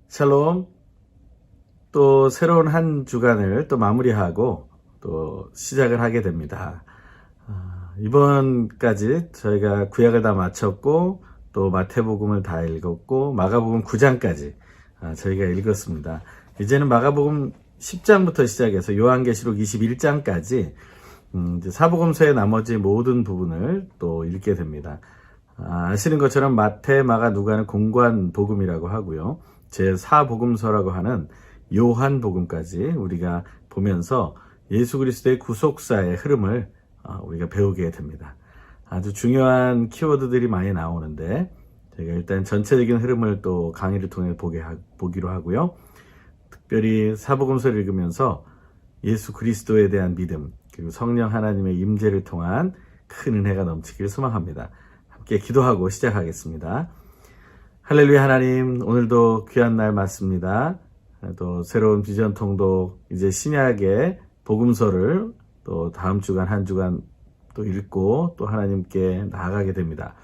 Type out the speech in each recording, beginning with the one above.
샬롬. 또 새로운 한 주간을 또 마무리하고 또 시작을 하게 됩니다. 이번까지 저희가 구약을 다 마쳤고 또 마태복음을 다 읽었고 마가복음 9장까지 저희가 읽었습니다. 이제는 마가복음 10장부터 시작해서 요한계시록 21장까지 이제 사복음서의 나머지 모든 부분을 또 읽게 됩니다. 아시는 것처럼 마태, 마가, 누가는 공관 복음이라고 하고요. 제4복음서라고 하는 요한복음까지 우리가 보면서 예수 그리스도의 구속사의 흐름을 우리가 배우게 됩니다. 아주 중요한 키워드들이 많이 나오는데 제가 일단 전체적인 흐름을 또 강의를 통해 보기로 하고요. 특별히 사복음서를 읽으면서 예수 그리스도에 대한 믿음 그리고 성령 하나님의 임재를 통한 큰 은혜가 넘치기를 소망합니다. 함께 기도하고 시작하겠습니다. 할렐루야. 하나님, 오늘도 귀한 날 맞습니다. 또 새로운 비전 통독 이제 신약의 복음서를 또 다음 주간 한 주간 또 읽고 또 하나님께 나아가게 됩니다.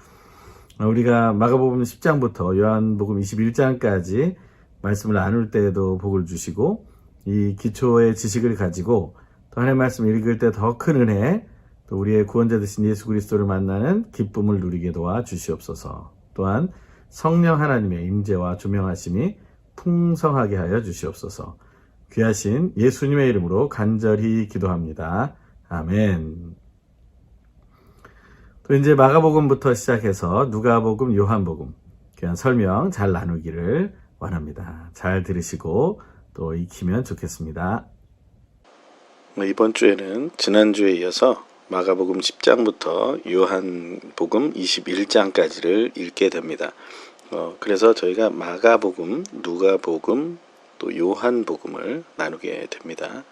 우리가 마가복음 10장부터 요한복음 21장까지 말씀을 나눌 때에도 복을 주시고 이 기초의 지식을 가지고 또 하나님의 말씀을 읽을 때 더 큰 은혜 또 우리의 구원자 되신 예수 그리스도를 만나는 기쁨을 누리게 도와 주시옵소서. 또한 성령 하나님의 임재와 조명하심이 풍성하게 하여 주시옵소서. 귀하신 예수님의 이름으로 간절히 기도합니다. 아멘. 또 이제 마가복음부터 시작해서 누가복음, 요한복음 귀한 설명 잘 나누기를 원합니다. 잘 들으시고 또 익히면 좋겠습니다. 이번 주에는 지난주에 이어서 마가복음 10장부터 요한복음 21장까지를 읽게 됩니다. 그래서 저희가 마가복음, 누가복음, 또 요한복음을 나누게 됩니다.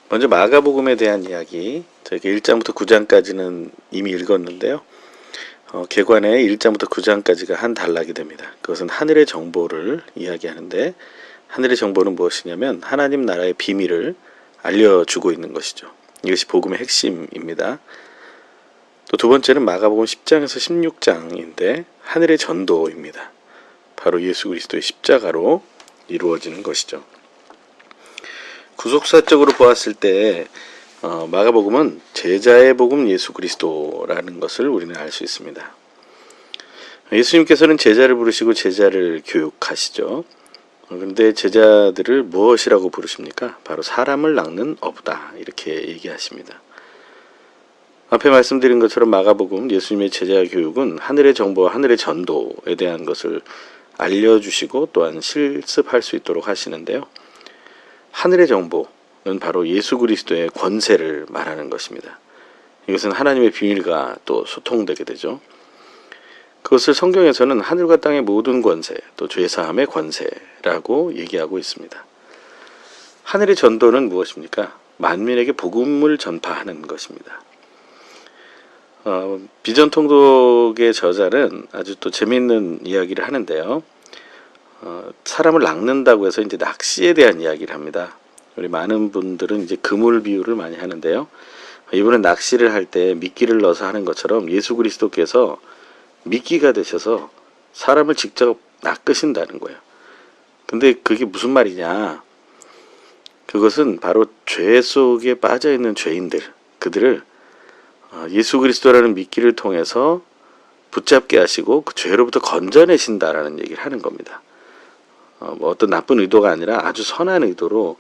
먼저 마가복음에 대한 이야기, 저희가 1장부터 9장까지는 이미 읽었는데요. 개관에 1장부터 9장까지가 한 단락이 됩니다. 그것은 하늘의 정보를 이야기하는데 하늘의 정보는 무엇이냐면 하나님 나라의 비밀을 알려주고 있는 것이죠. 이것이 복음의 핵심입니다. 또 두 번째는 마가복음 10장에서 16장인데 하늘의 전도입니다. 바로 예수 그리스도의 십자가로 이루어지는 것이죠. 구속사적으로 보았을 때 마가복음은 제자의 복음 예수 그리스도라는 것을 우리는 알 수 있습니다. 예수님께서는 제자를 부르시고 제자를 교육하시죠. 그런데 제자들을 무엇이라고 부르십니까? 바로 사람을 낚는 어부다 이렇게 얘기하십니다. 앞에 말씀드린 것처럼 마가복음 예수님의 제자 교육은 하늘의 정보와 하늘의 전도에 대한 것을 알려주시고 또한 실습할 수 있도록 하시는데요. 하늘의 정보는 바로 예수 그리스도의 권세를 말하는 것입니다. 이것은 하나님의 비밀과 또 소통되게 되죠. 그것을 성경에서는 하늘과 땅의 모든 권세, 또 죄사함의 권세라고 얘기하고 있습니다. 하늘의 전도는 무엇입니까? 만민에게 복음을 전파하는 것입니다. 비전 통독의 저자는 아주 또 재미있는 이야기를 하는데요. 사람을 낚는다고 해서 이제 낚시에 대한 이야기를 합니다. 우리 많은 분들은 이제 그물 비유를 많이 하는데요. 이번에 낚시를 할 때 미끼를 넣어서 하는 것처럼 예수 그리스도께서 미끼가 되셔서 사람을 직접 낚으신다는 거예요. 근데 그게 무슨 말이냐? 그것은 바로 죄 속에 빠져 있는 죄인들, 그들을 예수 그리스도라는 미끼를 통해서 붙잡게 하시고 그 죄로부터 건져내신다라는 얘기를 하는 겁니다. 뭐 어떤 나쁜 의도가 아니라 아주 선한 의도로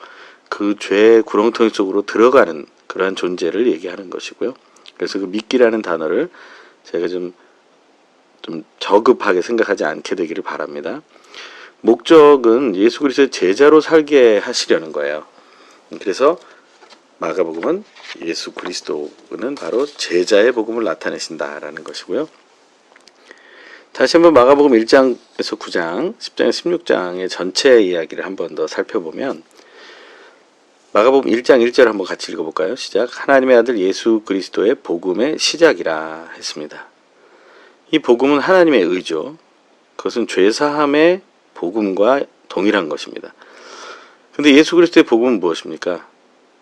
그 죄의 구렁텅이 속으로 들어가는 그러한 존재를 얘기하는 것이고요. 그래서 그 미끼라는 단어를 제가 좀 저급하게 생각하지 않게 되기를 바랍니다. 목적은 예수 그리스도의 제자로 살게 하시려는 거예요. 그래서 마가복음은 예수 그리스도는 바로 제자의 복음을 나타내신다라는 것이고요. 다시 한번 마가복음 1장에서 9장, 10장에서 16장의 전체 이야기를 한번 더 살펴보면 마가복음 1장 1절 한번 같이 읽어볼까요? 시작. 하나님의 아들 예수 그리스도의 복음의 시작이라 했습니다. 이 복음은 하나님의 의죠. 그것은 죄사함의 복음과 동일한 것입니다. 근데 예수 그리스도의 복음은 무엇입니까?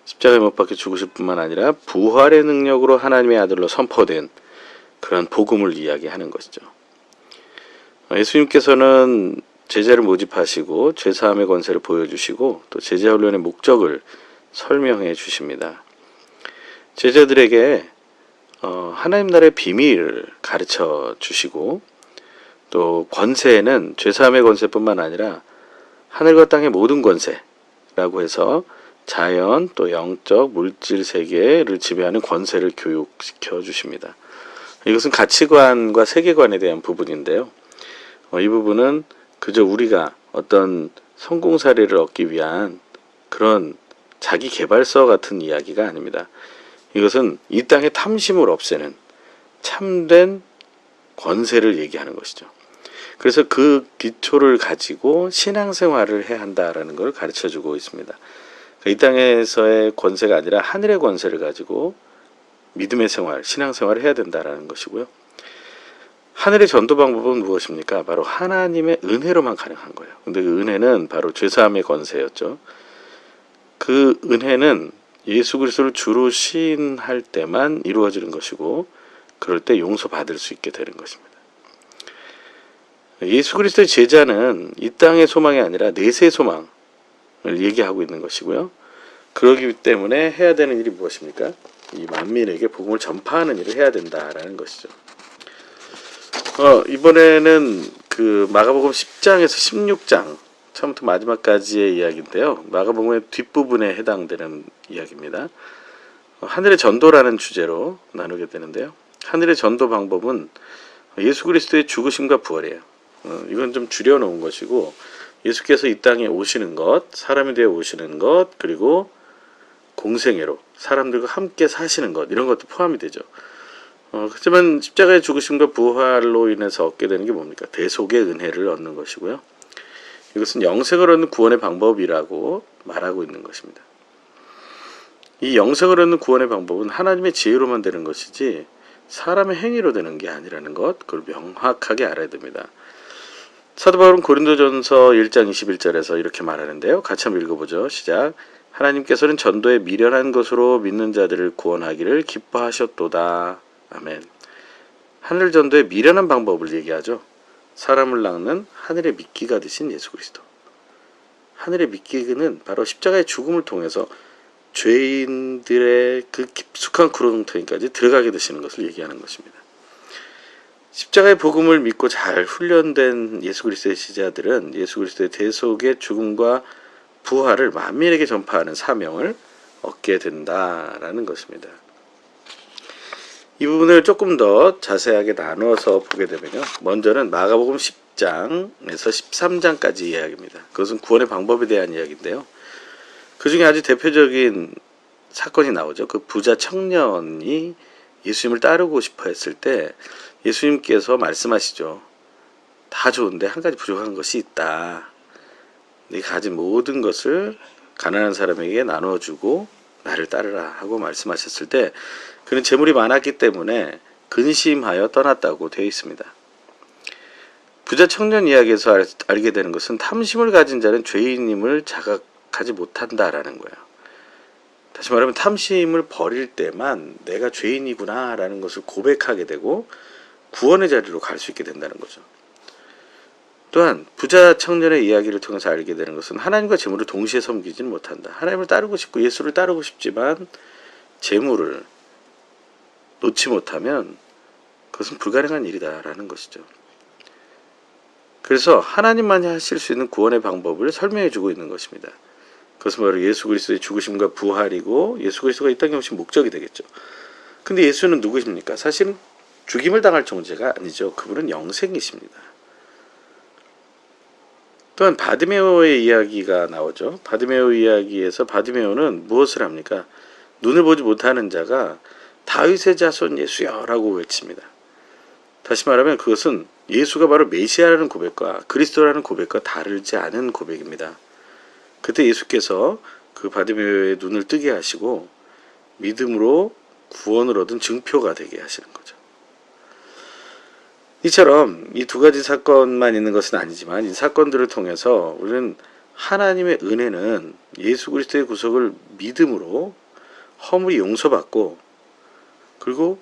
십자가에 못 박혀 죽으실 뿐만 아니라 부활의 능력으로 하나님의 아들로 선포된 그런 복음을 이야기하는 것이죠. 예수님께서는 제자를 모집하시고 죄사함의 권세를 보여주시고 또 제자 훈련의 목적을 설명해 주십니다. 제자들에게 하나님 나라의 비밀을 가르쳐 주시고 또 권세에는 죄사함의 권세뿐만 아니라 하늘과 땅의 모든 권세라고 해서 자연 또 영적 물질 세계를 지배하는 권세를 교육시켜 주십니다. 이것은 가치관과 세계관에 대한 부분인데요. 이 부분은 그저 우리가 어떤 성공 사례를 얻기 위한 그런 자기 개발서 같은 이야기가 아닙니다. 이것은 이 땅의 탐심을 없애는 참된 권세를 얘기하는 것이죠. 그래서 그 기초를 가지고 신앙생활을 해야 한다라는 걸 가르쳐주고 있습니다. 이 땅에서의 권세가 아니라 하늘의 권세를 가지고 믿음의 생활, 신앙생활을 해야 된다라는 것이고요. 하늘의 전도 방법은 무엇입니까? 바로 하나님의 은혜로만 가능한 거예요. 근데 그 은혜는 바로 죄사함의 권세였죠. 그 은혜는 예수 그리스도를 주로 시인할 때만 이루어지는 것이고 그럴 때 용서받을 수 있게 되는 것입니다. 예수 그리스도의 제자는 이 땅의 소망이 아니라 내세의 소망을 얘기하고 있는 것이고요. 그러기 때문에 해야 되는 일이 무엇입니까? 이 만민에게 복음을 전파하는 일을 해야 된다라는 것이죠. 이번에는 그 마가복음 10장에서 16장 처음부터 마지막까지의 이야기인데요. 마가복음의 뒷부분에 해당되는 이야기입니다. 하늘의 전도라는 주제로 나누게 되는데요. 하늘의 전도 방법은 예수 그리스도의 죽으심과 부활이에요. 이건 좀 줄여놓은 것이고 예수께서 이 땅에 오시는 것, 사람이 되어 오시는 것, 그리고 공생애로 사람들과 함께 사시는 것, 이런 것도 포함이 되죠. 그렇지만 십자가의 죽으심과 부활로 인해서 얻게 되는 게 뭡니까? 대속의 은혜를 얻는 것이고요. 이것은 영생을 얻는 구원의 방법이라고 말하고 있는 것입니다. 이 영생을 얻는 구원의 방법은 하나님의 지혜로만 되는 것이지 사람의 행위로 되는 게 아니라는 것, 그걸 명확하게 알아야 됩니다. 사도 바울은 고린도전서 1장 21절에서 이렇게 말하는데요. 같이 한번 읽어보죠. 시작. 하나님께서는 전도에 미련한 것으로 믿는 자들을 구원하기를 기뻐하셨도다. 아멘. 하늘 전도에 미련한 방법을 얘기하죠. 사람을 낚는 하늘의 미끼가 되신 예수 그리스도. 하늘의 미끼는 바로 십자가의 죽음을 통해서 죄인들의 그 깊숙한 구렁텅이까지 들어가게 되시는 것을 얘기하는 것입니다. 십자가의 복음을 믿고 잘 훈련된 예수 그리스도의 제자들은 예수 그리스도의 대속의 죽음과 부활을 만민에게 전파하는 사명을 얻게 된다라는 것입니다. 이 부분을 조금 더 자세하게 나누어서 보게 되면요. 먼저는 마가복음 10장에서 13장까지 이야기입니다. 그것은 구원의 방법에 대한 이야기인데요. 그 중에 아주 대표적인 사건이 나오죠. 그 부자 청년이 예수님을 따르고 싶어 했을 때 예수님께서 말씀하시죠. 다 좋은데 한 가지 부족한 것이 있다. 네가 가진 모든 것을 가난한 사람에게 나눠주고 나를 따르라 하고 말씀하셨을 때 그는 재물이 많았기 때문에 근심하여 떠났다고 되어 있습니다. 부자 청년 이야기에서 알게 되는 것은 탐심을 가진 자는 죄인임을 자각하지 못한다라는 거예요. 다시 말하면 탐심을 버릴 때만 내가 죄인이구나 라는 것을 고백하게 되고 구원의 자리로 갈 수 있게 된다는 거죠. 또한 부자 청년의 이야기를 통해서 알게 되는 것은 하나님과 재물을 동시에 섬기지는 못한다. 하나님을 따르고 싶고 예수를 따르고 싶지만 재물을 놓지 못하면 그것은 불가능한 일이다라는 것이죠. 그래서 하나님만이 하실 수 있는 구원의 방법을 설명해 주고 있는 것입니다. 그것은 바로 예수 그리스도의 죽으심과 부활이고 예수 그리스도가 이 땅에 오신 목적이 되겠죠. 근데 예수는 누구십니까? 사실은 죽임을 당할 존재가 아니죠. 그분은 영생이십니다. 또한 바디메오의 이야기가 나오죠. 바디메오 이야기에서 바디메오는 무엇을 합니까? 눈을 보지 못하는 자가 다윗의 자손 예수여 라고 외칩니다. 다시 말하면 그것은 예수가 바로 메시아라는 고백과 그리스도라는 고백과 다르지 않은 고백입니다. 그때 예수께서 그 바디메오의 눈을 뜨게 하시고 믿음으로 구원을 얻은 증표가 되게 하시는 거죠. 이처럼 이 두 가지 사건만 있는 것은 아니지만 이 사건들을 통해서 우리는 하나님의 은혜는 예수 그리스도의 구속을 믿음으로 허물이 용서받고 그리고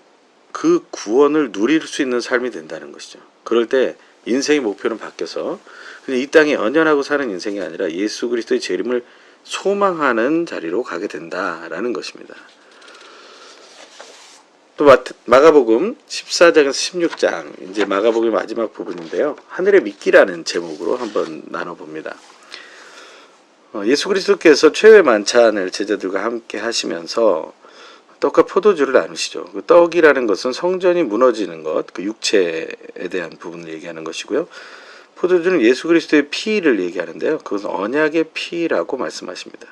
그 구원을 누릴 수 있는 삶이 된다는 것이죠. 그럴 때 인생의 목표는 바뀌어서 그냥 이 땅에 연연하고 사는 인생이 아니라 예수 그리스도의 재림을 소망하는 자리로 가게 된다라는 것입니다. 또 마가복음 14장에서 16장, 이제 마가복음의 마지막 부분인데요. 하늘의 미끼라는 제목으로 한번 나눠봅니다. 예수 그리스도께서 최후의 만찬을 제자들과 함께 하시면서 떡과 포도주를 나누시죠. 그 떡이라는 것은 성전이 무너지는 것, 그 육체에 대한 부분을 얘기하는 것이고요. 포도주는 예수 그리스도의 피를 얘기하는데요. 그것은 언약의 피라고 말씀하십니다.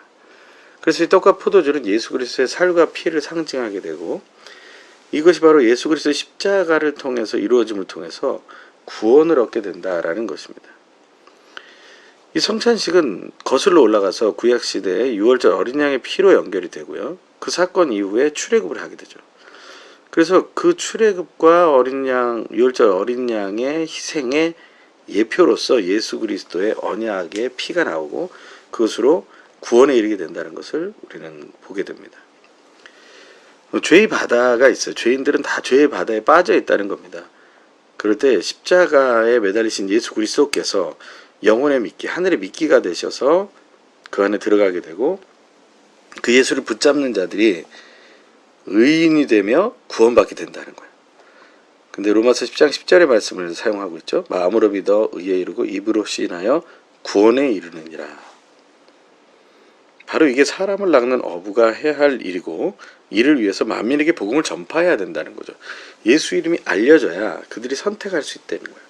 그래서 이 떡과 포도주는 예수 그리스도의 살과 피를 상징하게 되고, 이것이 바로 예수 그리스도의 십자가를 통해서 이루어짐을 통해서 구원을 얻게 된다라는 것입니다. 이 성찬식은 거슬러 올라가서 구약시대의 유월절 어린 양의 피로 연결이 되고요. 그 사건 이후에 출애굽을 하게 되죠. 그래서 그 출애굽과 유월절 어린 양의 희생의 예표로서 예수 그리스도의 언약의 피가 나오고 그것으로 구원에 이르게 된다는 것을 우리는 보게 됩니다. 죄의 바다가 있어요. 죄인들은 다 죄의 바다에 빠져 있다는 겁니다. 그럴 때 십자가에 매달리신 예수 그리스도께서 영혼의 미끼, 하늘의 미끼가 되셔서 그 안에 들어가게 되고 그 예수를 붙잡는 자들이 의인이 되며 구원받게 된다는 거예요. 근데 로마서 10장 10절의 말씀을 사용하고 있죠. 마음으로 믿어 의에 이르고 입으로 시인하여 구원에 이르느니라. 바로 이게 사람을 낚는 어부가 해야 할 일이고 이를 위해서 만민에게 복음을 전파해야 된다는 거죠. 예수 이름이 알려져야 그들이 선택할 수 있다는 거예요.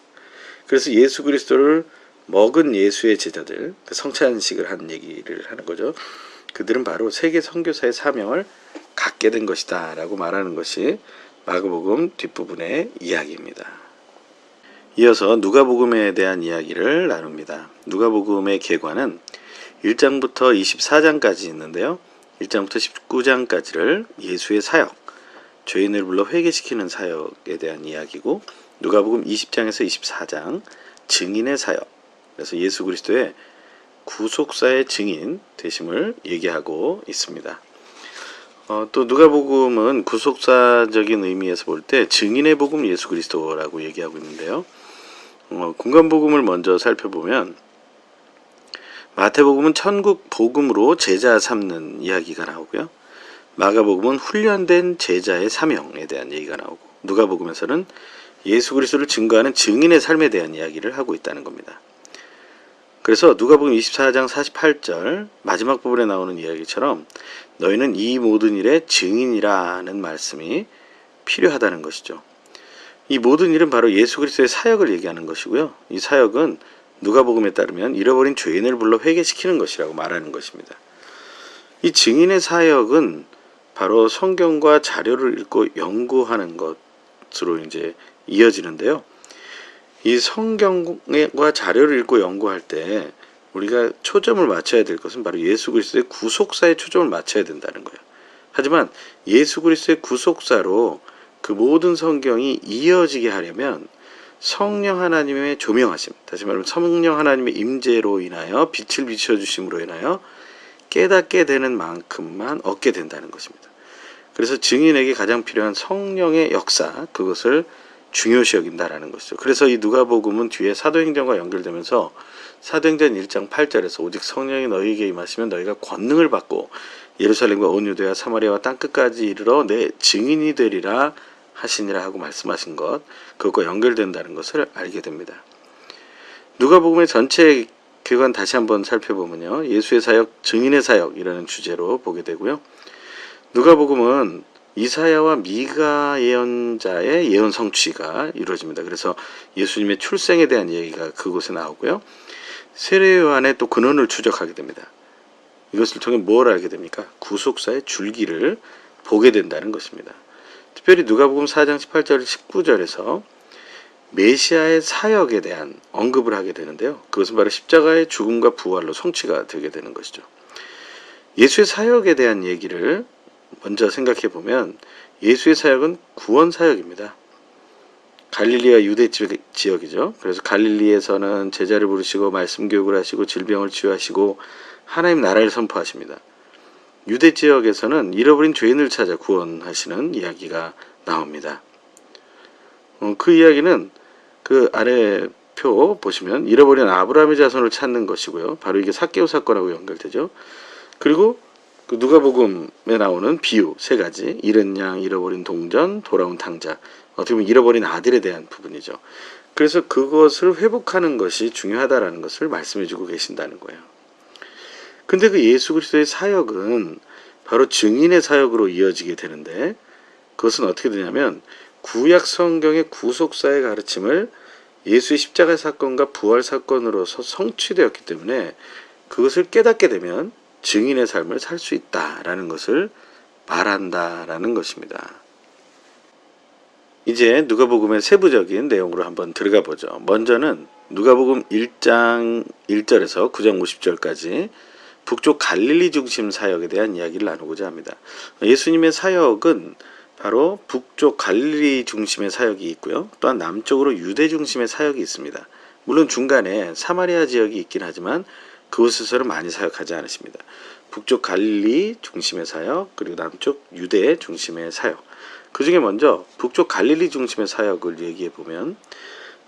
그래서 예수 그리스도를 먹은 예수의 제자들, 그 성찬식을 한 얘기를 하는 거죠. 그들은 바로 세계 선교사의 사명을 갖게 된 것이다 라고 말하는 것이 마가복음 뒷부분의 이야기입니다. 이어서 누가복음에 대한 이야기를 나눕니다. 누가복음의 계관은 1장부터 24장까지 있는데요. 1장부터 19장까지를 예수의 사역, 죄인을 불러 회개시키는 사역에 대한 이야기고, 누가복음 20장에서 24장 증인의 사역, 그래서 예수 그리스도의 구속사의 증인 되심을 얘기하고 있습니다. 또 누가복음은 구속사적인 의미에서 볼 때 증인의 복음 예수 그리스도라고 얘기하고 있는데요. 공간복음을 먼저 살펴보면 마태복음은 천국 복음으로 제자 삼는 이야기가 나오고요. 마가복음은 훈련된 제자의 사명에 대한 얘기가 나오고, 누가복음에서는 예수 그리스도를 증거하는 증인의 삶에 대한 이야기를 하고 있다는 겁니다. 그래서 누가복음 24장 48절 마지막 부분에 나오는 이야기처럼 너희는 이 모든 일의 증인이라는 말씀이 필요하다는 것이죠. 이 모든 일은 바로 예수 그리스도의 사역을 얘기하는 것이고요. 이 사역은 누가복음에 따르면 잃어버린 죄인을 불러 회개시키는 것이라고 말하는 것입니다. 이 증인의 사역은 바로 성경과 자료를 읽고 연구하는 것으로 이제 이어지는데요. 이 성경과 자료를 읽고 연구할 때 우리가 초점을 맞춰야 될 것은 바로 예수 그리스도의 구속사에 초점을 맞춰야 된다는 거예요. 하지만 예수 그리스도의 구속사로 그 모든 성경이 이어지게 하려면 성령 하나님의 조명하심, 다시 말하면 성령 하나님의 임재로 인하여 빛을 비춰주심으로 인하여 깨닫게 되는 만큼만 얻게 된다는 것입니다. 그래서 증인에게 가장 필요한 성령의 역사, 그것을 중요시 여긴다라는 것이죠. 그래서 이 누가복음은 뒤에 사도행전과 연결되면서 사도행전 1장 8절에서 오직 성령이 너희에게 임하시면 너희가 권능을 받고 예루살렘과 온 유대와 사마리아와 땅끝까지 이르러 내 증인이 되리라 하시니라 하고 말씀하신 것, 그것과 연결된다는 것을 알게 됩니다. 누가복음의 전체 기관 다시 한번 살펴보면요. 예수의 사역, 증인의 사역이라는 주제로 보게 되고요. 누가복음은 이사야와 미가 예언자의 예언 성취가 이루어집니다. 그래서 예수님의 출생에 대한 얘기가 그곳에 나오고요. 세례 요한의 또 근원을 추적하게 됩니다. 이것을 통해 뭘 알게 됩니까? 구속사의 줄기를 보게 된다는 것입니다. 특별히 누가복음 4장 18절 19절에서 메시아의 사역에 대한 언급을 하게 되는데요. 그것은 바로 십자가의 죽음과 부활로 성취가 되게 되는 것이죠. 예수의 사역에 대한 얘기를 먼저 생각해 보면 예수의 사역은 구원 사역입니다. 갈릴리와 유대 지역이죠. 그래서 갈릴리에서는 제자를 부르시고 말씀 교육을 하시고 질병을 치유하시고 하나님 나라를 선포하십니다. 유대 지역에서는 잃어버린 죄인을 찾아 구원하시는 이야기가 나옵니다. 그 이야기는 그 아래 표 보시면 잃어버린 아브라함의 자손을 찾는 것이고요. 바로 이게 삭개오 사건하고 연결되죠. 그리고 그 누가복음에 나오는 비유 세 가지, 잃은 양, 잃어버린 동전, 돌아온 탕자, 어떻게 보면 잃어버린 아들에 대한 부분이죠. 그래서 그것을 회복하는 것이 중요하다라는 것을 말씀해주고 계신다는 거예요. 근데 그 예수 그리스도의 사역은 바로 증인의 사역으로 이어지게 되는데, 그것은 어떻게 되냐면 구약 성경의 구속사의 가르침을 예수의 십자가 사건과 부활 사건으로서 성취되었기 때문에 그것을 깨닫게 되면 증인의 삶을 살 수 있다라는 것을 말한다라는 것입니다. 이제 누가복음의 세부적인 내용으로 한번 들어가 보죠. 먼저는 누가복음 1장 1절에서 9장 50절까지 북쪽 갈릴리 중심 사역에 대한 이야기를 나누고자 합니다. 예수님의 사역은 바로 북쪽 갈릴리 중심의 사역이 있고요. 또한 남쪽으로 유대 중심의 사역이 있습니다. 물론 중간에 사마리아 지역이 있긴 하지만 그곳에서는 많이 사역하지 않으십니다. 북쪽 갈릴리 중심의 사역, 그리고 남쪽 유대 중심의 사역. 그 중에 먼저 북쪽 갈릴리 중심의 사역을 얘기해 보면,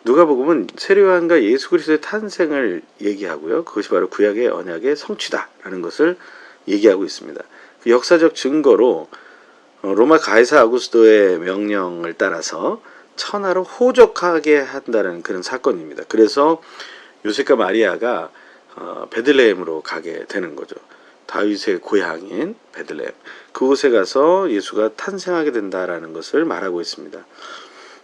누가복음은 세례요한과 예수 그리스도의 탄생을 얘기하고요. 그것이 바로 구약의 언약의 성취다라는 것을 얘기하고 있습니다. 그 역사적 증거로 로마 가이사 아구스토의 명령을 따라서 천하로 호적하게 한다는 그런 사건입니다. 그래서 요셉과 마리아가 베들레헴으로 가게 되는 거죠. 다윗의 고향인 베들레헴. 그곳에 가서 예수가 탄생하게 된다라는 것을 말하고 있습니다.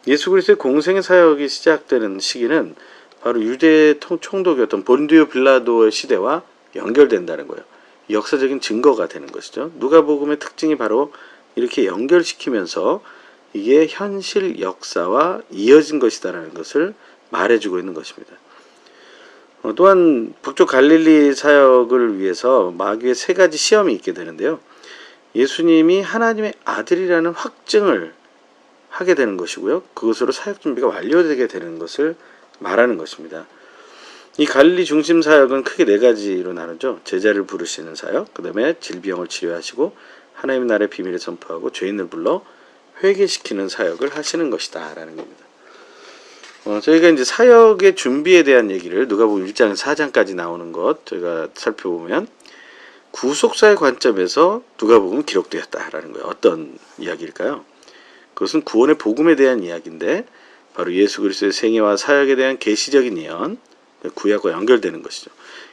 예수 그리스도의 공생의 사역이 시작되는 시기는 바로 유대 총독이었던 본디오 빌라도의 시대와 연결된다는 거예요. 역사적인 증거가 되는 것이죠. 누가복음의 특징이 바로 이렇게 연결시키면서 이게 현실 역사와 이어진 것이다라는 것을 말해주고 있는 것입니다. 또한 북쪽 갈릴리 사역을 위해서 마귀의 세 가지 시험이 있게 되는데요. 예수님이 하나님의 아들이라는 확증을 하게 되는 것이고요. 그것으로 사역 준비가 완료되게 되는 것을 말하는 것입니다. 이 갈릴리 중심 사역은 크게 네 가지로 나누죠. 제자를 부르시는 사역, 그 다음에 질병을 치료하시고 하나님의 나라의 비밀을 선포하고 죄인을 불러 회개시키는 사역을 하시는 것이다 라는 겁니다. 저희가 이제 사역의 준비에 대한 얘기를 누가복음 1장 4장까지 나오는 것 저희가 살펴보면 구속사의 관점에서 누가복음은 기록되었다라는 거예요. 어떤 이야기일까요? 그것은 구원의 복음에 대한 이야기인데 바로 예수 그리스도의 생애와 사역에 대한 계시적인 예언, 구약과 연결되는 것이죠.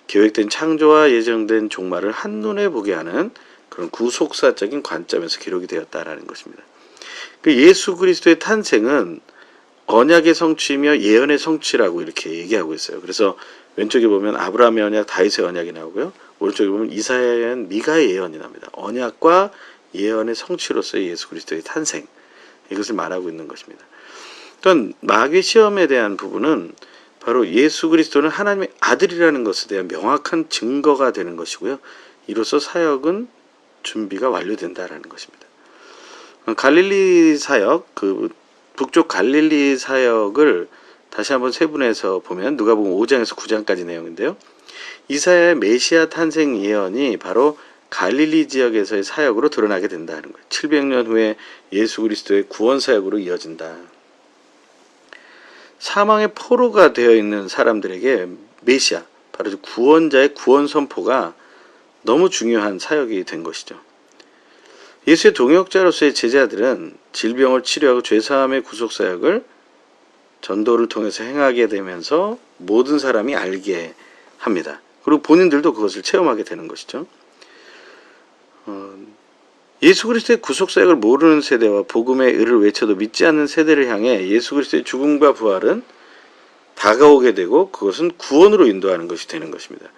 계획된 창조와 예정된 종말을 한눈에 보게 하는 그런 구속사적인 관점에서 기록이 되었다라는 것입니다. 그 예수 그리스도의 탄생은 언약의 성취이며 예언의 성취라고 이렇게 얘기하고 있어요. 그래서 왼쪽에 보면 아브라함의 언약, 다윗의 언약이 나오고요. 오른쪽에 보면 이사야의 예언, 미가의 예언이 납니다. 언약과 예언의 성취로서의 예수 그리스도의 탄생, 이것을 말하고 있는 것입니다. 또한 마귀 시험에 대한 부분은 바로 예수 그리스도는 하나님의 아들이라는 것에 대한 명확한 증거가 되는 것이고요. 이로써 사역은 준비가 완료된다라는 것입니다. 갈릴리 사역, 그 북쪽 갈릴리 사역을 다시 한번 세분해서 보면 누가복음 5장에서 9장까지 내용인데요. 이사야의 메시아 탄생 예언이 바로 갈릴리 지역에서의 사역으로 드러나게 된다는 거예요. 700년 후에 예수 그리스도의 구원 사역으로 이어진다. 사망의 포로가 되어 있는 사람들에게 메시아, 바로 구원자의 구원 선포가 너무 중요한 사역이 된 것이죠. 예수의 동역자로서의 제자들은 질병을 치료하고 죄사함의 구속사역을 전도를 통해서 행하게 되면서 모든 사람이 알게 합니다. 그리고 본인들도 그것을 체험하게 되는 것이죠. 예수 그리스도의 구속사역을 모르는 세대와 복음의 의를 외쳐도 믿지 않는 세대를 향해 예수 그리스도의 죽음과 부활은 다가오게 되고 그것은 구원으로 인도하는 것이 되는 것입니다.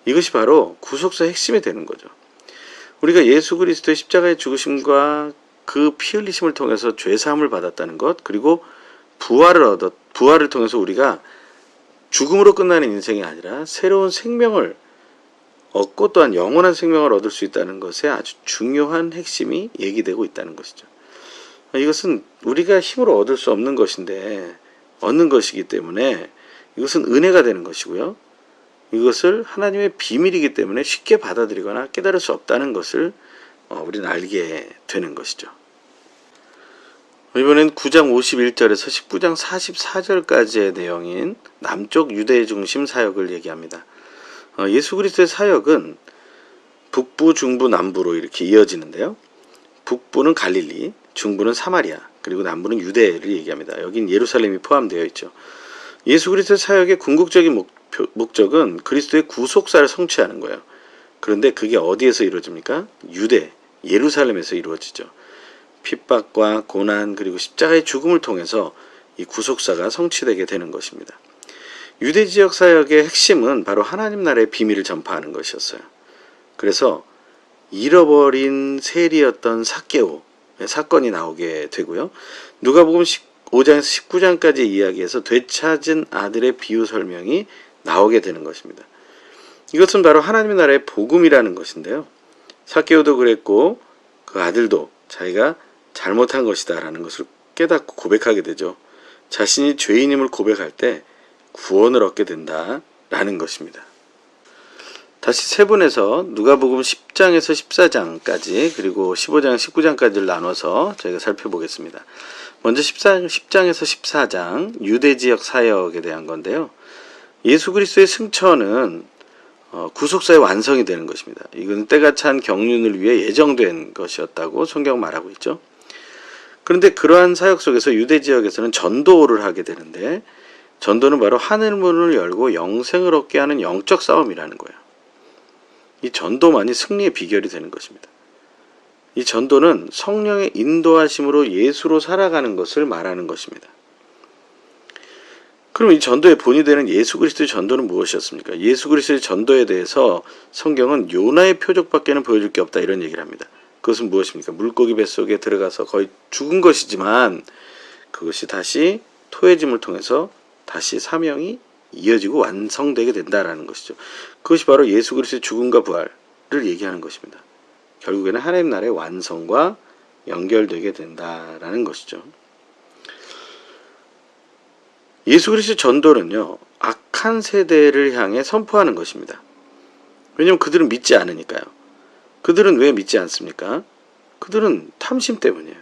이것이 바로 구속사의 핵심이 되는 거죠. 우리가 예수 그리스도의 십자가의 죽으심과 그 피 흘리심을 통해서 죄사함을 받았다는 것, 그리고 부활을 통해서 우리가 죽음으로 끝나는 인생이 아니라 새로운 생명을 얻고 또한 영원한 생명을 얻을 수 있다는 것에 아주 중요한 핵심이 얘기되고 있다는 것이죠. 이것은 우리가 힘으로 얻을 수 없는 것인데 얻는 것이기 때문에 이것은 은혜가 되는 것이고요. 이것을 하나님의 비밀이기 때문에 쉽게 받아들이거나 깨달을 수 없다는 것을 우리는 알게 되는 것이죠. 이번엔 9장 51절에서 19장 44절까지의 내용인 남쪽 유대 중심 사역을 얘기합니다. 예수 그리스도의 사역은 북부, 중부, 남부로 이렇게 이어지는데요. 북부는 갈릴리, 중부는 사마리아, 그리고 남부는 유대를 얘기합니다. 여긴 예루살렘이 포함되어 있죠. 예수 그리스도의 사역의 궁극적인 목적은 그리스도의 구속사를 성취하는 거예요. 그런데 그게 어디에서 이루어집니까? 유대, 예루살렘에서 이루어지죠. 핍박과 고난 그리고 십자가의 죽음을 통해서 이 구속사가 성취되게 되는 것입니다. 유대 지역 사역의 핵심은 바로 하나님 나라의 비밀을 전파하는 것이었어요. 그래서 잃어버린 세리였던 삭개오의 사건이 나오게 되고요. 누가복음 5장에서 19장까지 이야기에서 되찾은 아들의 비유 설명이 나오게 되는 것입니다. 이것은 바로 하나님의 나라의 복음이라는 것인데요. 삭개오도 그랬고 그 아들도 자기가 잘못한 것이다 라는 것을 깨닫고 고백하게 되죠. 자신이 죄인임을 고백할 때 구원을 얻게 된다 라는 것입니다. 다시 세분해서 누가복음 10장에서 14장까지 그리고 15장 19장까지를 나눠서 저희가 살펴보겠습니다. 먼저 10장에서 14장 유대지역 사역에 대한 건데요. 예수 그리스도의 승천은 구속사의 완성이 되는 것입니다. 이건 때가 찬 경륜을 위해 예정된 것이었다고 성경 말하고 있죠. 그런데 그러한 사역 속에서 유대지역에서는 전도를 하게 되는데 전도는 바로 하늘문을 열고 영생을 얻게 하는 영적 싸움이라는 거예요. 이 전도만이 승리의 비결이 되는 것입니다. 이 전도는 성령의 인도하심으로 예수로 살아가는 것을 말하는 것입니다. 그럼 이 전도의 본이 되는 예수 그리스도의 전도는 무엇이었습니까? 예수 그리스도의 전도에 대해서 성경은 요나의 표적밖에는 보여줄 게 없다 이런 얘기를 합니다. 그것은 무엇입니까? 물고기 뱃속에 들어가서 거의 죽은 것이지만 그것이 다시 토해짐을 통해서 다시 사명이 이어지고 완성되게 된다라는 것이죠. 그것이 바로 예수 그리스도의 죽음과 부활을 얘기하는 것입니다. 결국에는 하나님 나라의 완성과 연결되게 된다라는 것이죠. 예수 그리스도의 전도는요, 악한 세대를 향해 선포하는 것입니다. 왜냐하면 그들은 믿지 않으니까요. 그들은 왜 믿지 않습니까? 그들은 탐심 때문이에요.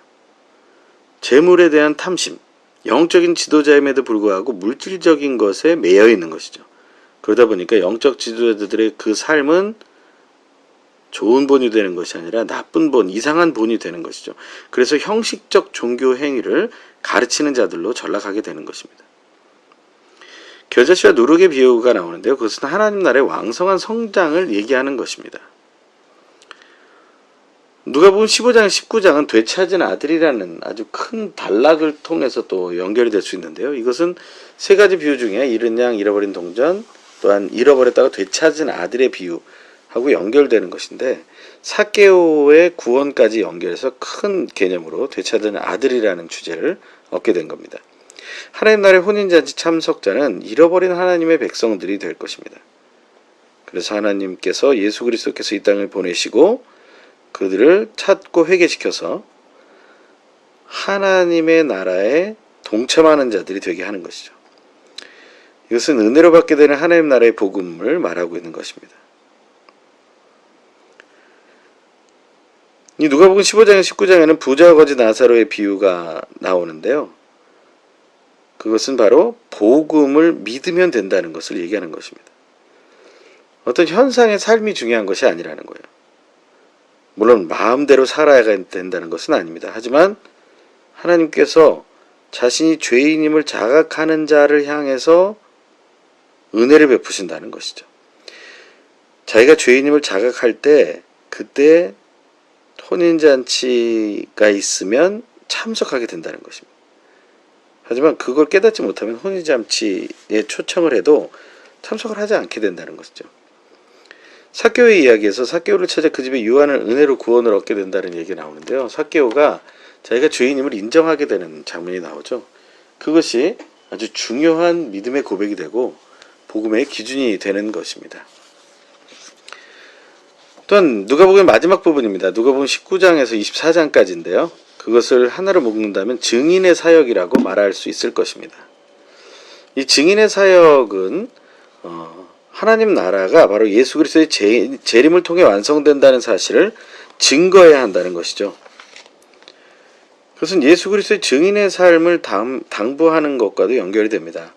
재물에 대한 탐심, 영적인 지도자임에도 불구하고 물질적인 것에 매여 있는 것이죠. 그러다 보니까 영적 지도자들의 그 삶은 좋은 본이 되는 것이 아니라 나쁜 본, 이상한 본이 되는 것이죠. 그래서 형식적 종교 행위를 가르치는 자들로 전락하게 되는 것입니다. 겨자씨와 누룩의 비유가 나오는데요. 그것은 하나님 나라의 왕성한 성장을 얘기하는 것입니다. 누가복음 15장, 19장은 되찾은 아들이라는 아주 큰 단락을 통해서 또 연결이 될 수 있는데요. 이것은 세 가지 비유 중에 잃은 양, 잃어버린 동전, 또한 잃어버렸다가 되찾은 아들의 비유하고 연결되는 것인데 삭개오의 구원까지 연결해서 큰 개념으로 되찾은 아들이라는 주제를 얻게 된 겁니다. 하나님 나라의 혼인잔치 참석자는 잃어버린 하나님의 백성들이 될 것입니다. 그래서 하나님께서 예수 그리스도께서 이 땅을 보내시고 그들을 찾고 회개시켜서 하나님의 나라에 동참하는 자들이 되게 하는 것이죠. 이것은 은혜로 받게 되는 하나님 나라의 복음을 말하고 있는 것입니다. 이 누가복음 15장과 19장에는 부자와 거지 나사로의 비유가 나오는데요. 그것은 바로 복음을 믿으면 된다는 것을 얘기하는 것입니다. 어떤 현상의 삶이 중요한 것이 아니라는 거예요. 물론 마음대로 살아야 된다는 것은 아닙니다. 하지만 하나님께서 자신이 죄인임을 자각하는 자를 향해서 은혜를 베푸신다는 것이죠. 자기가 죄인임을 자각할 때 그때 혼인잔치가 있으면 참석하게 된다는 것입니다. 하지만 그걸 깨닫지 못하면 혼인잔치에 초청을 해도 참석을 하지 않게 된다는 것이죠. 삭개오의 이야기에서 삭개오를 찾아 그 집에 유한을 은혜로 구원을 얻게 된다는 얘기가 나오는데요. 삭개오가 자기가 죄인임을 인정하게 되는 장면이 나오죠. 그것이 아주 중요한 믿음의 고백이 되고 복음의 기준이 되는 것입니다. 또한 누가복음의 마지막 부분입니다. 누가복음 19장에서 24장까지인데요. 그것을 하나로 묶는다면 증인의 사역이라고 말할 수 있을 것입니다. 이 증인의 사역은 하나님 나라가 바로 예수 그리스도의 재림을 통해 완성된다는 사실을 증거해야 한다는 것이죠. 그것은 예수 그리스도의 증인의 삶을 당부하는 것과도 연결이 됩니다.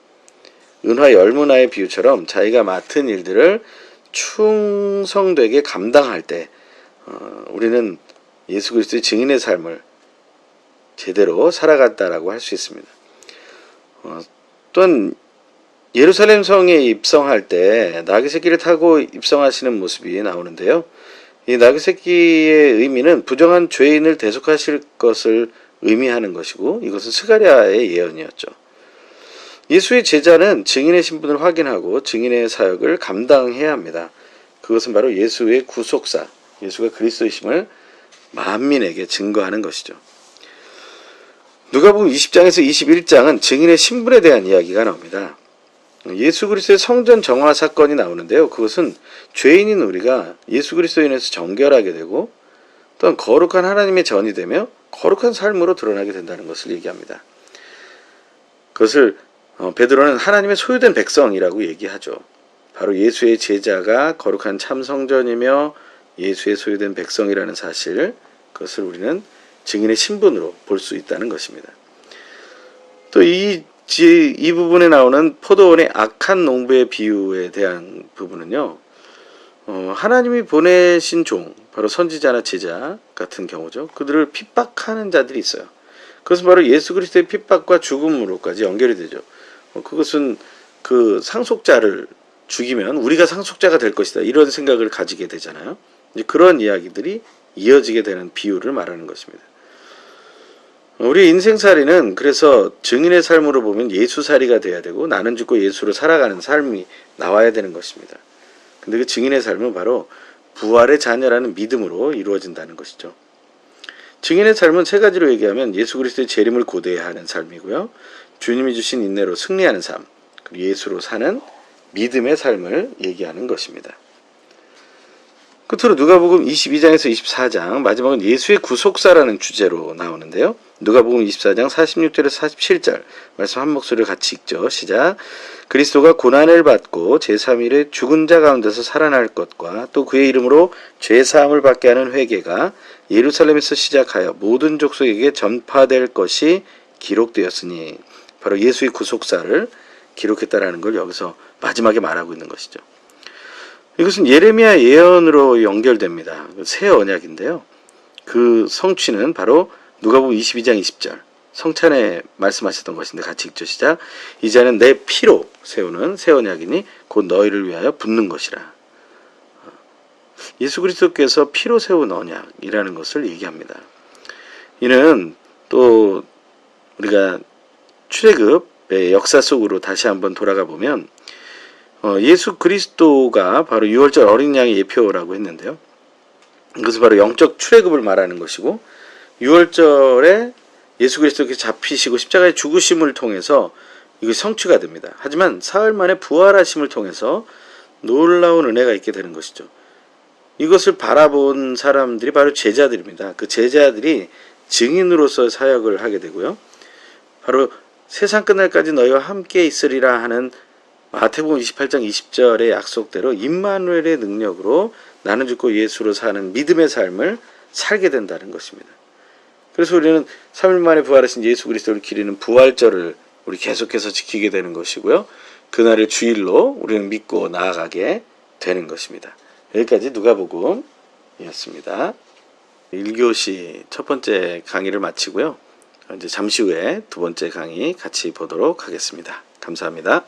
은화 열문화의 비유처럼 자기가 맡은 일들을 충성되게 감당할 때 우리는 예수 그리스도의 증인의 삶을 제대로 살아갔다라고 할 수 있습니다. 또한 예루살렘 성에 입성할 때 나귀 새끼를 타고 입성하시는 모습이 나오는데요. 이 나귀 새끼의 의미는 부정한 죄인을 대속하실 것을 의미하는 것이고, 이것은 스가랴의 예언이었죠. 예수의 제자는 증인의 신분을 확인하고 증인의 사역을 감당해야 합니다. 그것은 바로 예수의 구속사, 예수가 그리스도이심을 만민에게 증거하는 것이죠. 누가복음 20장에서 21장은 증인의 신분에 대한 이야기가 나옵니다. 예수 그리스도의 성전 정화 사건이 나오는데요. 그것은 죄인인 우리가 예수 그리스도에 인해서 정결하게 되고 또한 거룩한 하나님의 전이 되며 거룩한 삶으로 드러나게 된다는 것을 얘기합니다. 그것을 베드로는 하나님의 소유된 백성이라고 얘기하죠. 바로 예수의 제자가 거룩한 참 성전이며 예수의 소유된 백성이라는 사실, 그것을 우리는 증인의 신분으로 볼 수 있다는 것입니다. 또 이 부분에 나오는 포도원의 악한 농부의 비유에 대한 부분은요, 하나님이 보내신 종, 바로 선지자나 제자 같은 경우죠. 그들을 핍박하는 자들이 있어요. 그것은 바로 예수 그리스도의 핍박과 죽음으로까지 연결이 되죠. 그것은 그 상속자를 죽이면 우리가 상속자가 될 것이다, 이런 생각을 가지게 되잖아요. 이제 그런 이야기들이 이어지게 되는 비유를 말하는 것입니다. 우리 인생살이는 그래서 증인의 삶으로 보면 예수살이가 돼야 되고 나는 죽고 예수로 살아가는 삶이 나와야 되는 것입니다. 근데 그 증인의 삶은 바로 부활의 자녀라는 믿음으로 이루어진다는 것이죠. 증인의 삶은 세 가지로 얘기하면 예수 그리스도의 재림을 고대해야 하는 삶이고요, 주님이 주신 인내로 승리하는 삶, 그리고 예수로 사는 믿음의 삶을 얘기하는 것입니다. 끝으로 누가복음 22장에서 24장, 마지막은 예수의 구속사라는 주제로 나오는데요. 누가복음 24장 46절에서 47절 말씀 한 목소리를 같이 읽죠. 시작. 그리스도가 고난을 받고 제3일에 죽은 자 가운데서 살아날 것과 또 그의 이름으로 죄사함을 받게 하는 회개가 예루살렘에서 시작하여 모든 족속에게 전파될 것이 기록되었으니, 바로 예수의 구속사를 기록했다라는 걸 여기서 마지막에 말하고 있는 것이죠. 이것은 예레미야 예언으로 연결됩니다. 새 언약인데요. 그 성취는 바로 누가복음 22장 20절 성찬에 말씀하셨던 것인데 같이 읽죠. 시작. 이제는 내 피로 세우는 새 언약이니 곧 너희를 위하여 붓는 것이라. 예수 그리스도께서 피로 세운 언약이라는 것을 얘기합니다. 이는 또 우리가 출애굽의 역사 속으로 다시 한번 돌아가 보면 예수 그리스도가 바로 6월절 어린 양의 예표라고 했는데요. 이것은 바로 영적 출애굽을 말하는 것이고, 6월절에 예수 그리스도께서 잡히시고 십자가의 죽으심을 통해서 이것이 성취가 됩니다. 하지만 사흘 만에 부활하심을 통해서 놀라운 은혜가 있게 되는 것이죠. 이것을 바라본 사람들이 바로 제자들입니다. 그 제자들이 증인으로서 사역을 하게 되고요. 바로 세상 끝날까지 너희와 함께 있으리라 하는 마태복음 28장 20절의 약속대로 임마누엘의 능력으로 나는 죽고 예수로 사는 믿음의 삶을 살게 된다는 것입니다. 그래서 우리는 3일 만에 부활하신 예수 그리스도를 기리는 부활절을 우리 계속해서 지키게 되는 것이고요. 그날을 주일로 우리는 믿고 나아가게 되는 것입니다. 여기까지 누가복음이었습니다. 1교시 첫 번째 강의를 마치고요. 이제 잠시 후에 두 번째 강의 같이 보도록 하겠습니다. 감사합니다.